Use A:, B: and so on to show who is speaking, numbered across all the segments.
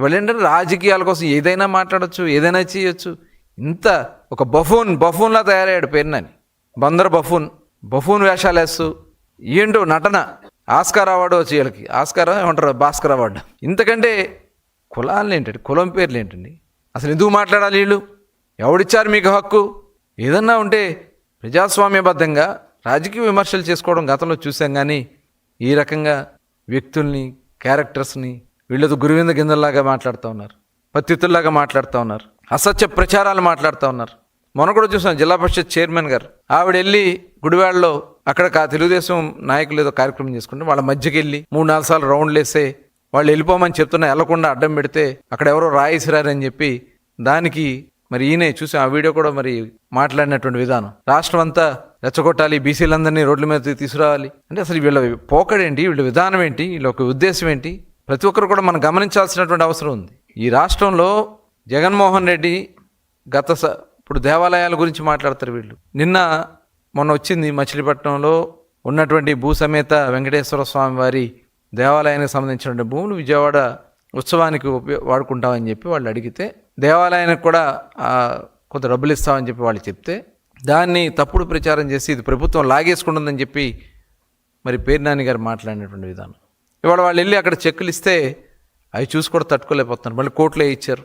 A: ఇవాళ ఏంటంటే రాజకీయాల కోసం ఏదైనా మాట్లాడచ్చు, ఏదైనా చేయొచ్చు. ఇంత ఒక బఫూన్లా తయారయ్యాడు పేరునని. బందర్ బఫూన్ వేషాలు వేస్తూ ఏంటో నటన. ఆస్కార్ అవార్డు వచ్చి వీళ్ళకి, ఆస్కార్ ఏమంటారు, భాస్కర్ అవార్డు. ఇంతకంటే కులాలు ఏంటండి, కులం పేర్లు ఏంటండి? అసలు ఎందుకు మాట్లాడాలి వీళ్ళు? ఎవడిచ్చారు మీకు హక్కు? ఏదన్నా ఉంటే ప్రజాస్వామ్యబద్ధంగా రాజకీయ విమర్శలు చేసుకోవడం గతంలో చూసాం, కానీ ఈ రకంగా వ్యక్తుల్ని, క్యారెక్టర్స్ని వీళ్ళతో గురువింద గింజల్లాగా మాట్లాడుతూ ఉన్నారు, పత్తితుల్లాగా మాట్లాడుతూ ఉన్నారు, అసత్య ప్రచారాలు మాట్లాడుతూ ఉన్నారు. మొన్న కూడా చూసాం జిల్లా పరిషత్ చైర్మన్ గారు, ఆవిడ వెళ్ళి గుడివాడలో అక్కడ తెలుగుదేశం నాయకులు ఏదో కార్యక్రమం చేసుకుంటే వాళ్ళ మధ్యకి వెళ్ళి 3-4 సార్లు రౌండ్లు వేస్తే వాళ్ళు వెళ్ళిపోమని చెప్తున్నా వెళ్లకుండా అడ్డం పెడితే అక్కడ ఎవరో రాయిసిరారని చెప్పి దానికి మరి ఈయనే చూసాం ఆ వీడియో కూడా మరి మాట్లాడినటువంటి విధానం. రాష్ట్రం అంతా రెచ్చగొట్టాలి, బీసీలందరినీ రోడ్ల మీద తీసుకురావాలి అంటే అసలు వీళ్ళ పోకడేంటి, వీళ్ళ విధానం ఏంటి, వీళ్ళ ఒక ఉద్దేశం ఏంటి? ప్రతి ఒక్కరు కూడా మనం గమనించాల్సినటువంటి అవసరం ఉంది. ఈ రాష్ట్రంలో జగన్మోహన్ రెడ్డి ఇప్పుడు దేవాలయాల గురించి మాట్లాడతారు వీళ్ళు. మొన్న వచ్చింది మచిలీపట్నంలో ఉన్నటువంటి భూసమేత వెంకటేశ్వర స్వామి వారి దేవాలయానికి సంబంధించినటువంటి భూములు విజయవాడ ఉత్సవానికి వాడుకుంటామని చెప్పి వాళ్ళు అడిగితే, దేవాలయానికి కూడా కొంత డబ్బులు ఇస్తామని చెప్పి వాళ్ళు చెప్తే దాన్ని తప్పుడు ప్రచారం చేసి ఇది ప్రభుత్వం లాగేసుకుంటుందని చెప్పి మరి పేర్నాని గారు మాట్లాడినటువంటి విధానం. ఇవాళ వాళ్ళు వెళ్ళి అక్కడ చెక్కులు ఇస్తే అవి చూసి కూడా తట్టుకోలేకపోతున్నారు, మళ్ళీ కోర్టులో ఇచ్చారు.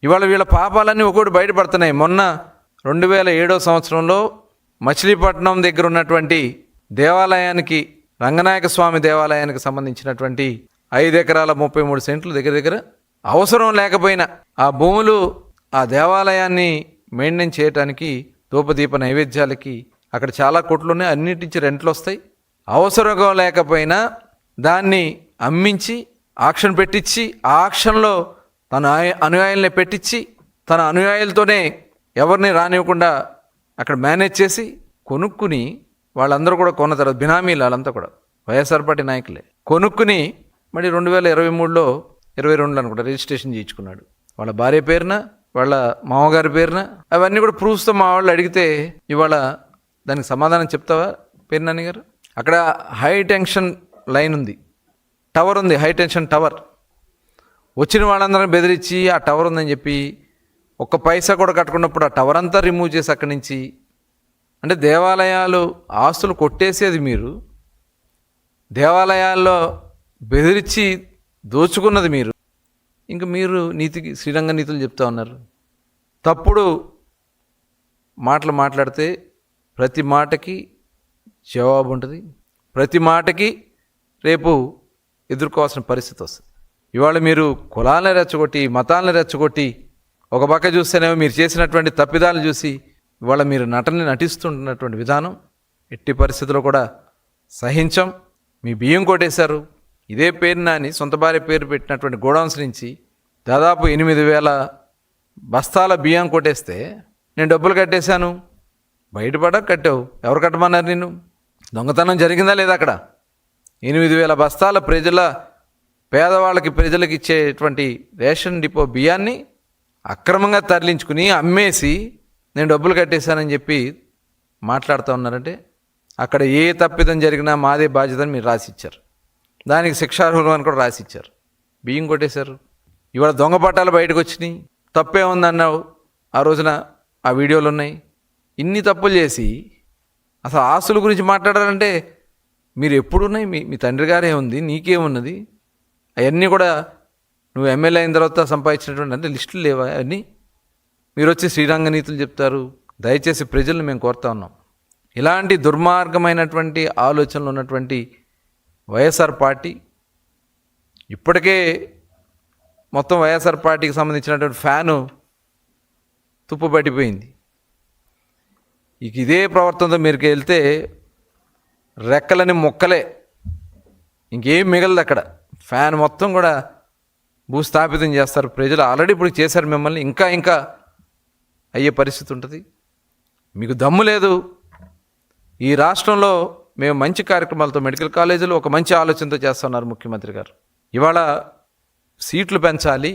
A: ఇవాళ వీళ్ళ పాపాలన్నీ ఒకటి బయటపడుతున్నాయి. మొన్న 2007 సంవత్సరంలో మచిలీపట్నం దగ్గర ఉన్నటువంటి దేవాలయానికి, రంగనాయక స్వామి దేవాలయానికి సంబంధించినటువంటి 5 ఎకరాల 33 సెంట్లు దగ్గర అవసరం లేకపోయినా ఆ భూములు ఆ దేవాలయాన్ని మెయింటైన్ చేయడానికి, ధూపదీప నైవేద్యాలకి అక్కడ చాలా కోట్లు ఉన్నాయి, అన్నిటించి రెంట్లు వస్తాయి. అవసరం లేకపోయినా దాన్ని అమ్మించి ఆక్షన్ పెట్టించి, ఆ ఆక్షన్లో తన అనుయాయుల్ని పెట్టించి తన అనుయాయులతోనే ఎవరిని రానివ్వకుండా అక్కడ మేనేజ్ చేసి కొనుక్కుని, వాళ్ళందరూ కూడా కొన్న తర్వాత బినామీలు వాళ్ళంతా కూడా వైఎస్ఆర్ పార్టీ నాయకులే కొనుక్కుని మళ్ళీ 2023లో 22 అనుకుంటా రిజిస్ట్రేషన్ చేయించుకున్నాడు వాళ్ళ భార్య పేరున, వాళ్ళ మామగారి పేరున. అవన్నీ కూడా ప్రూఫ్స్తో మా వాళ్ళు అడిగితే ఇవాళ దానికి సమాధానం చెప్తావా పేర్నాని గారు? అక్కడ హై టెన్షన్ లైన్ ఉంది, టవర్ ఉంది, హై టెన్షన్ టవర్. వచ్చిన వాళ్ళందరినీ బెదిరించి ఆ టవర్ ఉందని చెప్పి ఒక్క పైసా కూడా కట్టుకున్నప్పుడు ఆ టవర్ అంతా రిమూవ్ చేసి అక్కడి నుంచి, అంటే దేవాలయాలు ఆస్తులు కొట్టేసేది మీరు, దేవాలయాల్లో బెదిరించి దోచుకున్నది మీరు, ఇంకా మీరు నీతికి శ్రీరంగ నీతులు చెప్తా ఉన్నారు. తప్పుడు మాటలు మాట్లాడితే ప్రతి మాటకి జవాబు ఉంటుంది, ప్రతి మాటకి రేపు ఎదుర్కోవాల్సిన పరిస్థితి వస్తుంది. ఇవాళ మీరు కులాలను రెచ్చగొట్టి, మతాలను రెచ్చగొట్టి, ఒక పక్క చూస్తేనేమో మీరు చేసినటువంటి తప్పిదాలు చూసి ఇవాళ మీరు నటిస్తున్నటువంటి విధానం ఎట్టి పరిస్థితుల్లో కూడా సహించం. మీ బియ్యం కొట్టేశారు. ఇదే పేరునాని సొంత భార్య పేరు పెట్టినటువంటి గోడౌన్స్ నుంచి దాదాపు 8,000 బస్తాల బియ్యం కొట్టేస్తే నేను డబ్బులు కట్టేశాను, కట్టావు, ఎవరు కట్టమన్నారు నిన్ను? దొంగతనం జరిగిందా లేదా? అక్కడ 8,000 బస్తాల పేదవాళ్ళకి ప్రజలకు ఇచ్చేటువంటి రేషన్ డిపో బియ్యాన్ని అక్రమంగా తరలించుకుని అమ్మేసి నేను డబ్బులు కట్టేశానని చెప్పి మాట్లాడుతూ ఉన్నారంటే అక్కడ ఏ తప్పిదం జరిగినా మాదే బాధ్యతని మీరు రాసిచ్చారు, దానికి శిక్షార్హులు అని కూడా రాసిచ్చారు. బియ్యం కొట్టేశారు. ఇవాళ దొంగ పట్టాలు బయటకు వచ్చినాయి. తప్పే ఉందన్నావు, ఆ రోజున ఆ వీడియోలు ఉన్నాయి. ఇన్ని తప్పులు చేసి అసలు ఆస్తుల గురించి మాట్లాడాలంటే మీరు ఎప్పుడున్నాయి? మీ తండ్రి గారే ఉంది, నీకేమున్నది? అవన్నీ కూడా నువ్వు ఎమ్మెల్యే అయిన తర్వాత సంపాదించినటువంటి అంటే లిస్టులు లేవా అవన్నీ? మీరు వచ్చి శ్రీరంగ నీతులు చెప్తారు. దయచేసి ప్రజలను మేము కోరుతా ఉన్నాం, ఇలాంటి దుర్మార్గమైనటువంటి ఆలోచనలు ఉన్నటువంటి వైఎస్ఆర్ పార్టీ ఇప్పటికే మొత్తం వైఎస్ఆర్ పార్టీకి సంబంధించినటువంటి ఫ్యాను తుప్పు పట్టిపోయింది. ఇదే ప్రవర్తనతో మీరు వెళ్తే రెక్కలని మొక్కలే, ఇంకేం మిగలదు అక్కడ. ఫ్యాన్ మొత్తం కూడా భూస్థాపితం చేస్తారు ప్రజలు. ఆల్రెడీ ఇప్పుడు చేశారు మిమ్మల్ని, ఇంకా అయ్యే పరిస్థితి ఉంటుంది. మీకు దమ్ము లేదు. ఈ రాష్ట్రంలో మేము మంచి కార్యక్రమాలతో, మెడికల్ కాలేజీలు ఒక మంచి ఆలోచనతో చేస్తున్నారు ముఖ్యమంత్రి గారు. ఇవాళ సీట్లు పెంచాలి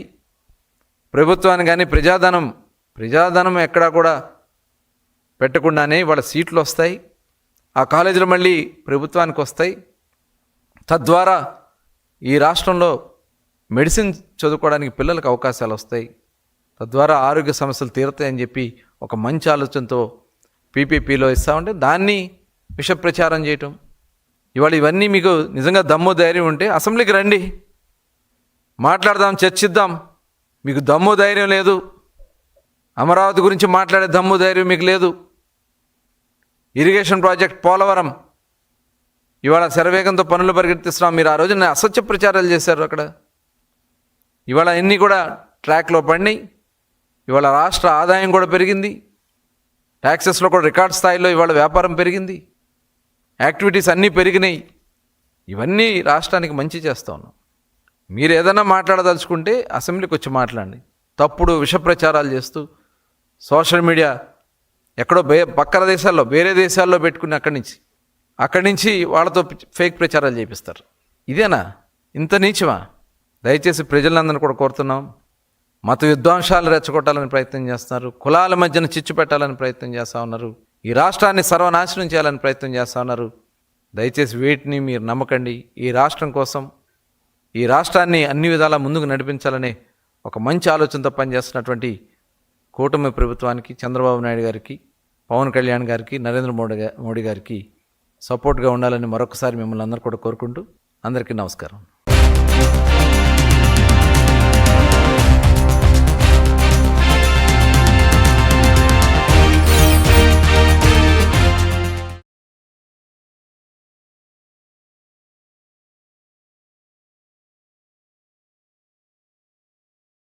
A: ప్రభుత్వాన్ని, కానీ ప్రజాధనం ఎక్కడా కూడా పెట్టకుండానే ఇవాళ సీట్లు వస్తాయి. ఆ కాలేజీలు మళ్ళీ ప్రభుత్వానికి వస్తాయి. తద్వారా ఈ రాష్ట్రంలో మెడిసిన్ చదువుకోవడానికి పిల్లలకు అవకాశాలు వస్తాయి, తద్వారా ఆరోగ్య సమస్యలు తీరుతాయని చెప్పి ఒక మంచి ఆలోచనతో పీపీపీలో ఇస్తామంటే దాన్ని విష ప్రచారం చేయటం. ఇవాళ ఇవన్నీ మీకు నిజంగా దమ్ము ధైర్యం ఉంటే అసెంబ్లీకి రండి, మాట్లాడదాం, చర్చిద్దాం. మీకు దమ్ము ధైర్యం లేదు, అమరావతి గురించి మాట్లాడే దమ్ము ధైర్యం మీకు లేదు. ఇరిగేషన్ ప్రాజెక్ట్ పోలవరం ఇవాళ శరవేగంతో పనులు పరిగెత్తిస్తున్నాం. మీరు ఆ రోజున అసత్య ప్రచారాలు చేశారు అక్కడ. ఇవాళ అన్నీ కూడా ట్రాక్లో పడినాయి. ఇవాళ రాష్ట్ర ఆదాయం కూడా పెరిగింది, ట్యాక్సెస్లో కూడా రికార్డ్ స్థాయిలో ఇవాళ వ్యాపారం పెరిగింది, యాక్టివిటీస్ అన్నీ పెరిగినాయి. ఇవన్నీ రాష్ట్రానికి మంచి చేస్తూ ఉన్నాం. మీరు ఏదైనా మాట్లాడదలుచుకుంటే అసెంబ్లీకి వచ్చి మాట్లాడండి. తప్పుడు విష ప్రచారాలు చేస్తూ సోషల్ మీడియా ఎక్కడో పక్కన దేశాల్లో వేరే దేశాల్లో పెట్టుకుని అక్కడి నుంచి వాళ్ళతో ఫేక్ ప్రచారాలు చేపిస్తారు. ఇదేనా? ఇంత నీచమా? దయచేసి ప్రజలందరినీ కూడా కోరుతున్నాం, మత విద్వాంసాలు రెచ్చగొట్టాలని ప్రయత్నం చేస్తున్నారు, కులాల మధ్యన చిచ్చు పెట్టాలని ప్రయత్నం చేస్తూ ఉన్నారు, ఈ రాష్ట్రాన్ని సర్వనాశనం చేయాలని ప్రయత్నం చేస్తూ ఉన్నారు. దయచేసి వీటిని మీరు నమ్మకండి. ఈ రాష్ట్రం కోసం, ఈ రాష్ట్రాన్ని అన్ని విధాలా ముందుకు నడిపించాలనే ఒక మంచి ఆలోచనతో పనిచేస్తున్నటువంటి కూటమి ప్రభుత్వానికి, చంద్రబాబు నాయుడు గారికి, పవన్ కళ్యాణ్ గారికి, నరేంద్ర మోడీ గారికి సపోర్ట్గా ఉండాలని మరొకసారి మిమ్మల్ని అందరూ కూడా కోరుకుంటూ అందరికీ నమస్కారం.